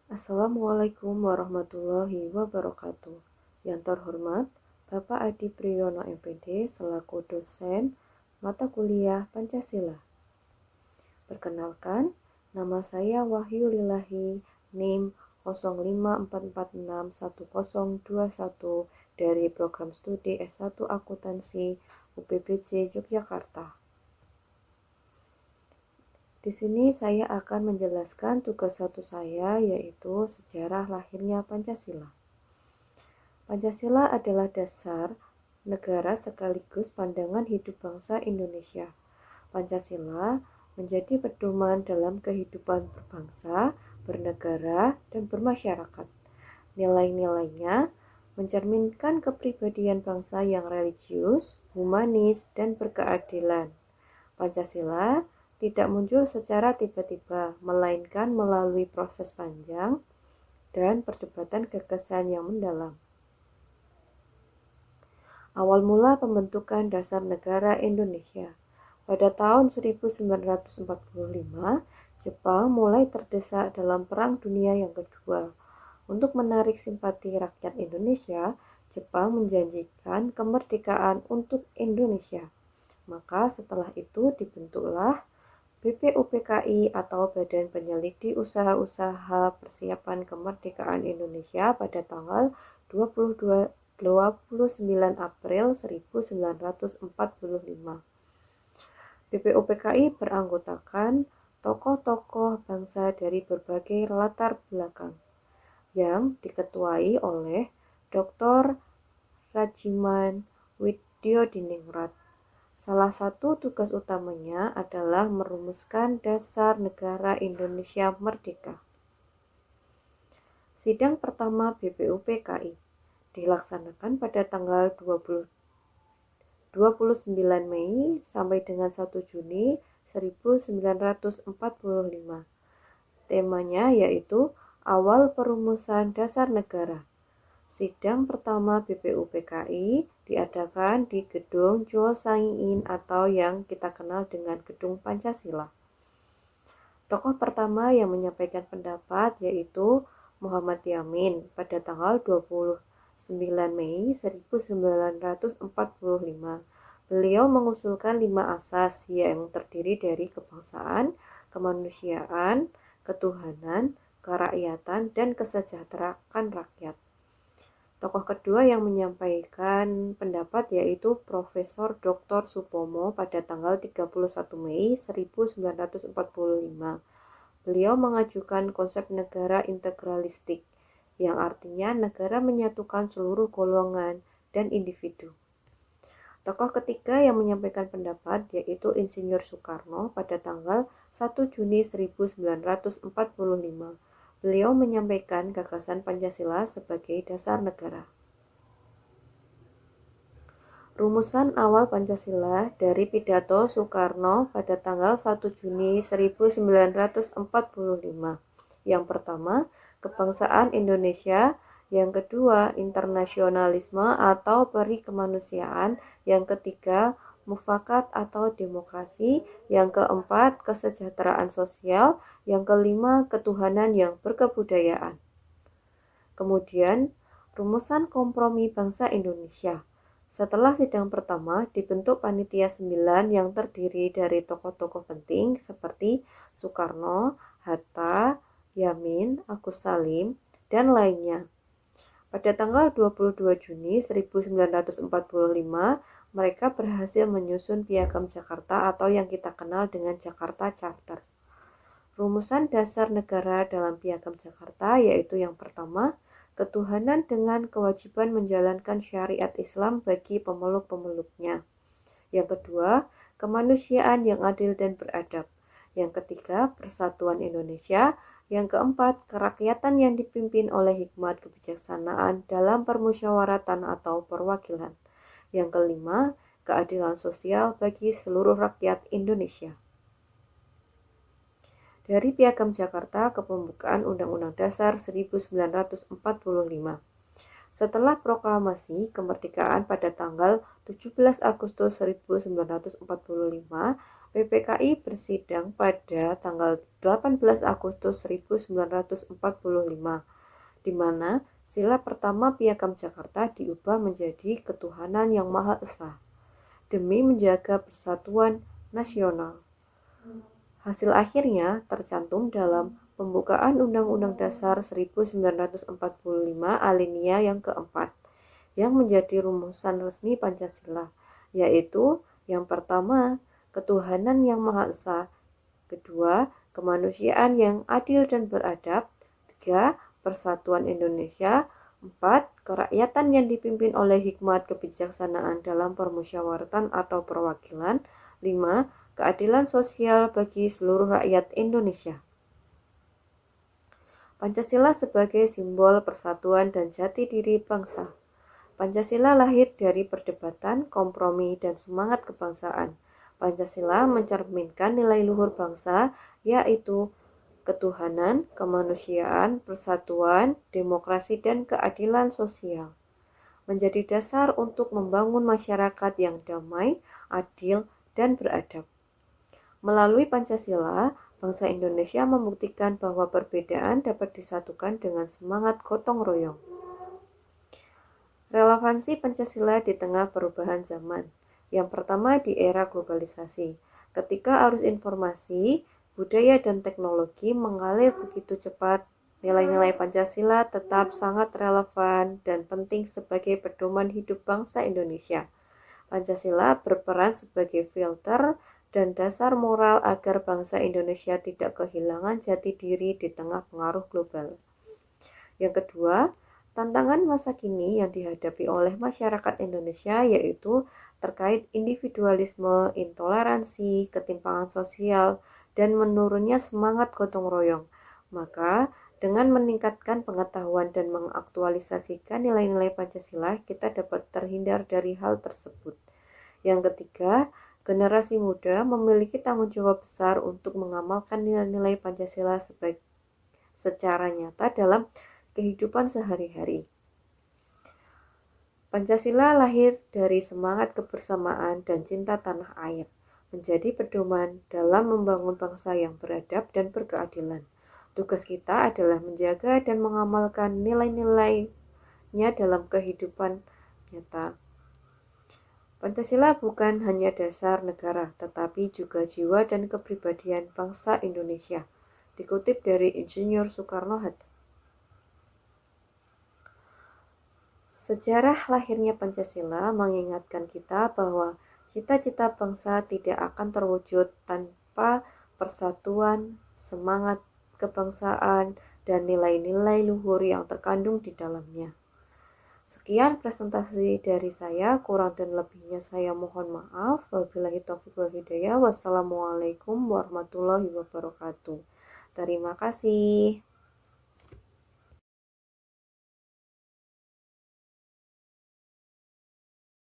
Assalamualaikum warahmatullahi wabarakatuh. Yang terhormat, Bapak Adi Priyono MPD selaku dosen mata kuliah Pancasila. Perkenalkan, nama saya Wahyu Lilahi, NIM 0544610021 dari program studi S1 Akuntansi UPBJ Yogyakarta. Di sini saya akan menjelaskan tugas satu saya, yaitu sejarah lahirnya Pancasila. Pancasila adalah dasar negara sekaligus pandangan hidup bangsa Indonesia. Pancasila menjadi pedoman dalam kehidupan berbangsa, bernegara, dan bermasyarakat. Nilai-nilainya mencerminkan kepribadian bangsa yang religius, humanis, dan berkeadilan. Pancasila tidak muncul secara tiba-tiba, melainkan melalui proses panjang dan perdebatan gagasan yang mendalam. Awal mula pembentukan dasar negara Indonesia. Pada tahun 1945, Jepang mulai terdesak dalam Perang Dunia yang kedua. Untuk menarik simpati rakyat Indonesia, Jepang menjanjikan kemerdekaan untuk Indonesia. Maka setelah itu dibentuklah BPUPKI atau Badan Penyelidik Usaha-Usaha Persiapan Kemerdekaan Indonesia pada tanggal 29 April 1945. BPUPKI beranggotakan tokoh-tokoh bangsa dari berbagai latar belakang yang diketuai oleh Dr. Rajiman Widyodiningrat. Salah satu tugas utamanya adalah merumuskan dasar negara Indonesia merdeka. Sidang pertama BPUPKI dilaksanakan pada tanggal 29 Mei sampai dengan 1 Juni 1945. Temanya yaitu awal perumusan dasar negara. Sidang pertama BPUPKI diadakan di Gedung Jo Sang-in atau yang kita kenal dengan Gedung Pancasila. Tokoh pertama yang menyampaikan pendapat yaitu Muhammad Yamin pada tanggal 29 Mei 1945. Beliau mengusulkan 5 asas yang terdiri dari kebangsaan, kemanusiaan, ketuhanan, kerakyatan, dan kesejahteraan rakyat. Tokoh kedua yang menyampaikan pendapat yaitu Profesor Dr. Supomo pada tanggal 31 Mei 1945. Beliau mengajukan konsep negara integralistik, yang artinya negara menyatukan seluruh golongan dan individu. Tokoh ketiga yang menyampaikan pendapat yaitu Insinyur Soekarno pada tanggal 1 Juni 1945. Beliau menyampaikan gagasan Pancasila sebagai dasar negara. Rumusan awal Pancasila dari pidato Soekarno pada tanggal 1 Juni 1945. Yang pertama, kebangsaan Indonesia. Yang kedua, internasionalisme atau peri kemanusiaan. Yang ketiga, mufakat atau demokrasi. Yang keempat, kesejahteraan sosial. Yang kelima, ketuhanan yang berkebudayaan. Kemudian, rumusan kompromi bangsa Indonesia. Setelah sidang pertama, dibentuk panitia 9 yang terdiri dari tokoh-tokoh penting seperti Soekarno, Hatta, Yamin, Agus Salim, dan lainnya. Pada tanggal 22 Juni 1945, mereka berhasil menyusun Piagam Jakarta atau yang kita kenal dengan Jakarta Charter. Rumusan dasar negara dalam Piagam Jakarta yaitu yang pertama, ketuhanan dengan kewajiban menjalankan syariat Islam bagi pemeluk-pemeluknya. Yang kedua, kemanusiaan yang adil dan beradab. Yang ketiga, persatuan Indonesia. Yang keempat, kerakyatan yang dipimpin oleh hikmat kebijaksanaan dalam permusyawaratan atau perwakilan. Yang kelima, keadilan sosial bagi seluruh rakyat Indonesia. Dari Piagam Jakarta ke pembukaan Undang-Undang Dasar 1945. Setelah proklamasi kemerdekaan pada tanggal 17 Agustus 1945, PPKI bersidang pada tanggal 18 Agustus 1945, di mana sila pertama Piagam Jakarta diubah menjadi Ketuhanan Yang Maha Esa demi menjaga persatuan nasional. Hasil akhirnya tercantum dalam pembukaan Undang-Undang Dasar 1945 alinea yang keempat, yang menjadi rumusan resmi Pancasila, yaitu yang pertama, ketuhanan yang Maha Esa, kedua, kemanusiaan yang adil dan beradab, tiga, persatuan Indonesia, empat, kerakyatan yang dipimpin oleh hikmat kebijaksanaan dalam permusyawaratan atau perwakilan, lima, keadilan sosial bagi seluruh rakyat Indonesia. Pancasila sebagai simbol persatuan dan jati diri bangsa. Pancasila lahir dari perdebatan, kompromi, dan semangat kebangsaan. Pancasila mencerminkan nilai luhur bangsa, yaitu ketuhanan, kemanusiaan, persatuan, demokrasi, dan keadilan sosial. Menjadi dasar untuk membangun masyarakat yang damai, adil, dan beradab. Melalui Pancasila, bangsa Indonesia membuktikan bahwa perbedaan dapat disatukan dengan semangat gotong royong. Relevansi Pancasila di tengah perubahan zaman. Yang pertama di era globalisasi, ketika arus informasi, budaya, dan teknologi mengalir begitu cepat, nilai-nilai Pancasila tetap sangat relevan dan penting sebagai pedoman hidup bangsa Indonesia. Pancasila berperan sebagai filter dan dasar moral agar bangsa Indonesia tidak kehilangan jati diri di tengah pengaruh global. Yang kedua, tantangan masa kini yang dihadapi oleh masyarakat Indonesia yaitu terkait individualisme, intoleransi, ketimpangan sosial, dan menurunnya semangat gotong royong. Maka, dengan meningkatkan pengetahuan dan mengaktualisasikan nilai-nilai Pancasila, kita dapat terhindar dari hal tersebut. Yang ketiga, generasi muda memiliki tanggung jawab besar untuk mengamalkan nilai-nilai Pancasila secara nyata dalam kehidupan sehari-hari. Pancasila lahir dari semangat kebersamaan dan cinta tanah air, menjadi pedoman dalam membangun bangsa yang beradab dan berkeadilan. Tugas kita adalah menjaga dan mengamalkan nilai-nilainya dalam kehidupan nyata. Pancasila bukan hanya dasar negara, tetapi juga jiwa dan kepribadian bangsa Indonesia. Dikutip dari Insinyur Soekarno-Hatta. Sejarah lahirnya Pancasila mengingatkan kita bahwa cita-cita bangsa tidak akan terwujud tanpa persatuan, semangat kebangsaan, dan nilai-nilai luhur yang terkandung di dalamnya. Sekian presentasi dari saya, kurang dan lebihnya saya mohon maaf. Wabillahi taufiq wal hidayah. Wassalamualaikum warahmatullahi wabarakatuh. Terima kasih.